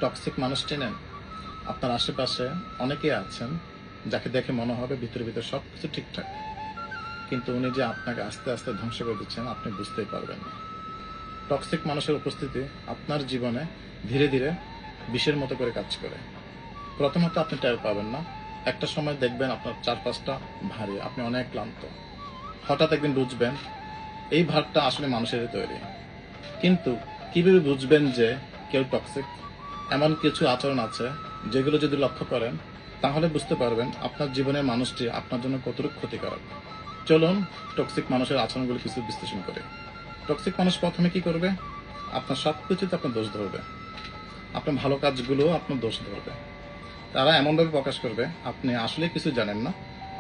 Toxic মানুষ চেনেন? আপনার আশেপাশে অনেকেই আছেন যাকে দেখে মনে হবে ভিতরে ভিতরে সবকিছু ঠিকঠাক, কিন্তু উনি যে আপনাকে আস্তে আস্তে ধ্বংস করে দিচ্ছেন আপনি বুঝতেই পারবেন না। টক্সিক মানুষের উপস্থিতি আপনার জীবনে ধীরে ধীরে বিষের মতো করে কাজ করে। প্রথমত আপনি টের পাবেন না, একটা সময় দেখবেন আপনার চারপাশটা ভারী, আপনি অনেক ক্লান্ত। হঠাৎ একদিন বুঝবেন এই ভারটা আসলে মানুষেরই তৈরি। কিন্তু কিভাবে বুঝবেন যে কেউ টক্সিক? এমন কিছু আচরণ আছে যেগুলো যদি লক্ষ্য করেন তাহলে বুঝতে পারবেন আপনার জীবনের মানুষটি আপনার জন্য কতটুকু ক্ষতিকারক। চলুন টক্সিক মানুষের আচরণগুলো কিছু বিশ্লেষণ করি। টক্সিক মানুষ প্রথমে কি করবে? আপনার সবকিছুতে আপনার দোষ ধরবে, আপনার ভালো কাজগুলো আপনার দোষ ধরবে। তারা এমনভাবে প্রকাশ করবে আপনি আসলে কিছু জানেন না,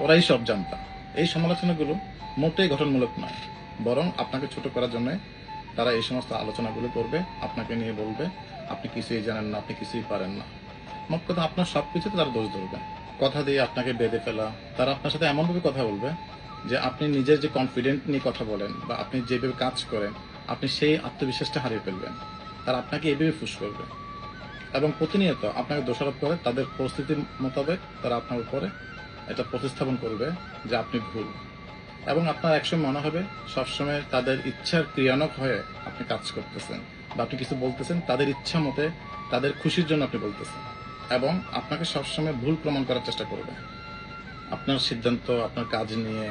ওরাই সব জানতা। এই সমালোচনাগুলো মোটেই গঠনমূলক নয়, বরং আপনাকে ছোট করার জন্য তারা এই সমস্ত আলোচনাগুলো করবে, আপনাকে নিয়ে বলবে আপনি কিছুই জানেন না, আপনি কিছুই পারেন না। মোট কথা আপনার সবকিছুতে তারা দোষ ধরবে, কথা দিয়ে আপনাকে বেঁধে ফেলা। তারা আপনার সাথে এমনভাবে কথা বলবে যে আপনি নিজের যে কনফিডেন্ট নিয়ে কথা বলেন বা আপনি যেভাবে কাজ করেন আপনি সেই আত্মবিশ্বাসটা হারিয়ে ফেলবেন। তারা আপনাকে এইভাবে ফুস করবে এবং প্রতিনিয়ত আপনাকে দোষারোপ করে তাদের পরিস্থিতির মোতাবেক তারা আপনার উপরে এটা প্রতিস্থাপন করবে যে আপনি ভুল। এবং আপনার একসময় মনে হবে সবসময় তাদের ইচ্ছার ক্রিয়ানক হয়ে আপনি কাজ করতেছেন বা আপনি কিছু বলতেছেন তাদের ইচ্ছা মতে, তাদের খুশির জন্য আপনি বলতেছেন, এবং আপনাকে সবসময় ভুল প্রমাণ করার চেষ্টা করবে আপনার সিদ্ধান্ত, আপনার কাজ নিয়ে।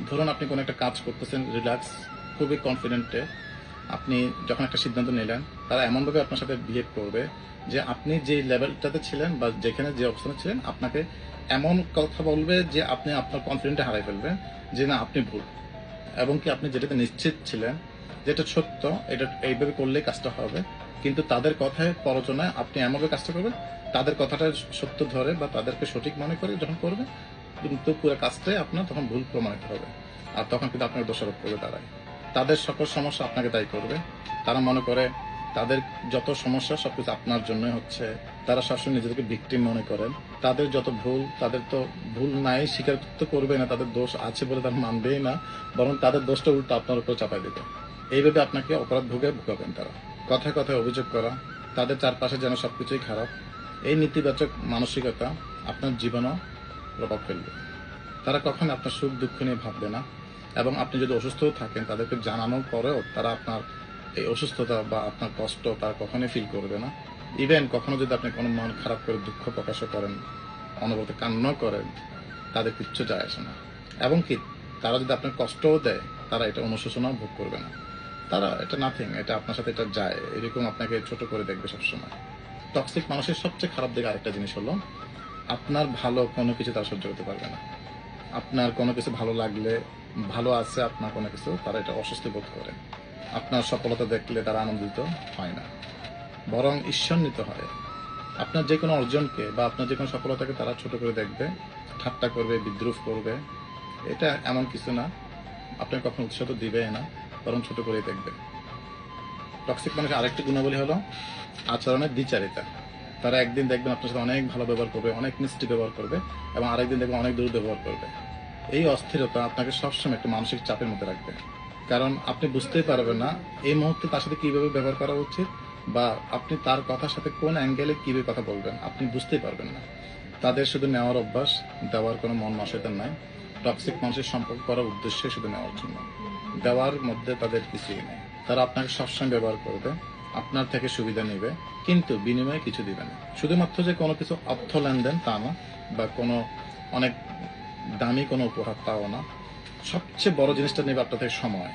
ধরুন আপনি কোনো একটা কাজ করতেছেন রিল্যাক্স, খুবই কনফিডেন্টে আপনি যখন একটা সিদ্ধান্ত নিলেন, তারা এমনভাবে আপনার সাথে বিহেভ করবে যে আপনি যে লেভেলটাতে ছিলেন বা যেখানে যে অবস্থানে ছিলেন আপনাকে এমন কথা বলবে যে আপনি আপনার কনফিডেন্টটা হারাই ফেলবেন যে না আপনি ভুল, এবং কি আপনি যেটাতে নিশ্চিত ছিলেন যেটা সত্য, এটা এইভাবে করলে কাজটা হবে, কিন্তু তাদের কথায় প্ররোচনায় আপনি এমনভাবে কাজটা করবেন তাদের কথাটা সত্য ধরে বা তাদেরকে সঠিক মনে করে যখন করবেন, কিন্তু পুরো কাজটাই আপনার তখন ভুল প্রমাণিত হবে। আর তখন কিন্তু আপনাকে দোষারোপ করবে তারাই। তাদের সকল সমস্যা আপনাকে দায়ী করবে। তারা মনে করে তাদের যত সমস্যা সবকিছু আপনার জন্যই হচ্ছে। তারা সবসময় নিজেদেরকে ভিকটিম মনে করেন। তাদের যত ভুল, তাদের তো ভুল নাই স্বীকার তো করবে না, তাদের দোষ আছে বলে তারা মানবেই না, বরং তাদের দোষটা উল্টো আপনার উপর চাপাই দেবে। এইভাবে আপনাকে অপরাধ ভোগাবেন তারা। কথায় কথায় অভিযোগ করা, তাদের চারপাশে যেন সবকিছুই খারাপ, এই নেতিবাচক মানসিকতা আপনার জীবনও প্রভাব ফেলবে। তারা কখনো আপনার সুখ দুঃখ নিয়ে ভাববে না, এবং আপনি যদি অসুস্থও থাকেন তাদেরকে জানানোর পরেও তারা আপনার এই অসুস্থতা বা আপনার কষ্ট তারা কখনোই ফিল করবে না। ইভেন কখনো যদি আপনি কোনো মন খারাপ করে দুঃখ প্রকাশও করেন, অনবরত কান্নাও করেন, তাদের কিচ্ছু যায় আসে না। এবং কি তারা যদি আপনার কষ্টও দেয় তারা এটা অনুশোচনাও ভোগ করবে না। তারা এটা নাথিং, এটা আপনার সাথে এটা যায়, এরকম আপনাকে ছোট করে দেখবে সবসময়। টক্সিক মানুষের সবচেয়ে খারাপ দিকে আরেকটা জিনিস হলো আপনার ভালো কোনো কিছু তারা সহ্য করতে পারবে না। আপনার কোনো কিছু ভালো লাগলে, ভালো আছে আপনার কোনো কিছু, তারা এটা অস্বস্তি বোধ করে। আপনার সফলতা দেখলে তারা আনন্দিত হয় না, বরং ঈর্ষান্বিত হয়। আপনার যে কোনো অর্জনকে বা আপনার যে কোনো সফলতাকে তারা ছোট করে দেখবে, ঠাট্টা করবে, বিদ্রুপ করবে। এটা এমন কিছু না, আপনাকে কখনো উৎসাহ দিবে না, বরং ছোট করে দেখবে। টক্সিক মানুষের আরেকটি গুণাবলী হলো আচরণের দ্বিচারিতা। তারা একদিন দেখবেন আপনার সাথে অনেক ভালো ব্যবহার করবে, অনেক মিষ্টি ব্যবহার করবে, এবং আরেকদিন দেখবেন অনেক দুর্ব্যবহার করবে। এই অস্থিরতা আপনাকে সবসময় একটা মানসিক চাপের মধ্যে রাখবে, কারণ আপনি বুঝতেই পারবেন না এই মুহূর্তে তার সাথে কিভাবে ব্যবহার করা উচিত বা আপনি তার কথার সাথে কোন অ্যাঙ্গেলে কিভাবে কথা বলবেন আপনি বুঝতেই পারবেন না। তাদের শুধু নেওয়ার অভ্যাস, দেওয়ার কোনো মন মানসিকতা নাই। টক্সিক মানুষের সম্পর্ক করার উদ্দেশ্যে শুধু নেওয়ার জন্য, দেওয়ার মধ্যে তাদের কিছুই নেই। তারা আপনাকে সবসময় ব্যবহার করবে, আপনার থেকে সুবিধা নেবে, কিন্তু বিনিময়ে কিছু দিবে না। শুধুমাত্র যে কোনো কিছু অর্থ লেনদেন তা না, বা কোনো অনেক দামি কোনো উপহার তাও না। সবচেয়ে বড় জিনিসটা নেবে আপনার থেকে সময়।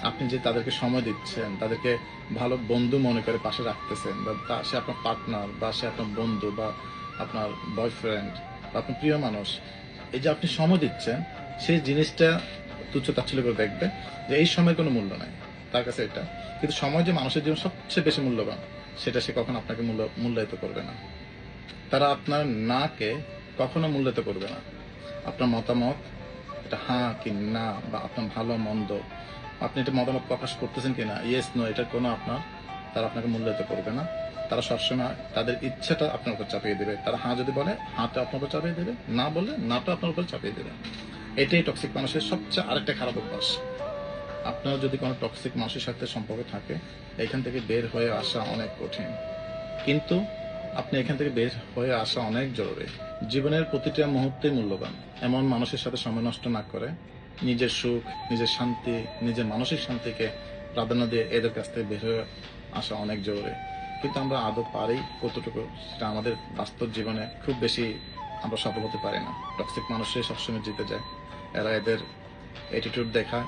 আপনি যে তাদেরকে সময় দিচ্ছেন, তাদেরকে ভালো বন্ধু মনে করে পাশে রাখতেছেন, বা সে আপনার পার্টনার বা সে আপনার বন্ধু বা আপনার বয়ফ্রেন্ড বা আপনার প্রিয় মানুষ, এই যে আপনি সময় দিচ্ছেন সেই জিনিসটা তুচ্ছ তাচ্ছিল্য করে দেখবে যে এই সময়ের কোনো মূল্য নাই তার কাছে এটা। কিন্তু সময় যে মানুষের জীবন সবচেয়ে বেশি মূল্যবান সেটা সে কখনো আপনাকে মূল্যায়িত করবে না। তারা আপনার নাকে কখনো মূল্যায়িত করবে না। আপনার মতামত, এটা হ্যাঁ কি না, বা আপনার ভালো মন্দ, আপনি এটা মতামত প্রকাশ করতেছেন কিনা, ইয়েস নো, এটা কোনো তারা আপনাকে মূল্যায়িত করবে না। তারা সবসময় তাদের ইচ্ছাটা আপনার উপর চাপিয়ে দেবে। তারা হ্যাঁ যদি বলে হাঁটা আপনার উপর চাপিয়ে দেবে, না বলে নাটা আপনার উপর চাপিয়ে দেবে। এটাই টক্সিক মানুষের সবচেয়ে আরেকটা খারাপ অভ্যাস। আপনার যদি কোনো টক্সিক মানুষের সাথে সম্পর্ক থাকে, এখান থেকে বের হয়ে আসা অনেক কঠিন। কিন্তু আপনি এখান থেকে বের হয়ে আসা অনেক জরুরি। জীবনের প্রতিটা মুহূর্তে মূল্যবান। এমন মানুষের সাথে সময় নষ্ট না করে নিজের সুখ, নিজের শান্তি, নিজের মানসিক শান্তিকে প্রাধান্য দিয়ে এদের কাছ থেকে বের হয়ে আসা অনেক জরুরি। কিন্তু আমরা আদৌ পারি কতটুকু, সেটা আমাদের বাস্তব জীবনে খুব বেশি আমরা সফল হতে পারি না। টক্সিক মানুষই সবসময় জিতে যায়। এরা এদের অ্যাটিটিউড দেখায়।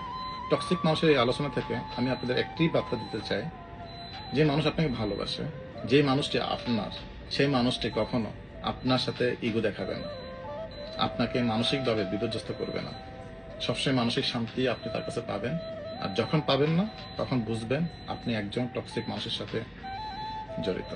টক্সিক মানুষের এই আলোচনা থেকে আমি আপনাদের একটি বার্তা দিতে চাই, যে মানুষ আপনাকে ভালোবাসে, যে মানুষটি আপনার, সেই মানুষটি কখনো আপনার সাথে ইগো দেখাবে না, আপনাকে মানসিকভাবে বিপর্যস্ত করবে না। সবসময় মানসিক শান্তি আপনি তার কাছে পাবেন। আর যখন পাবেন না, তখন বুঝবেন আপনি একজন টক্সিক মানুষের সাথে জড়িত।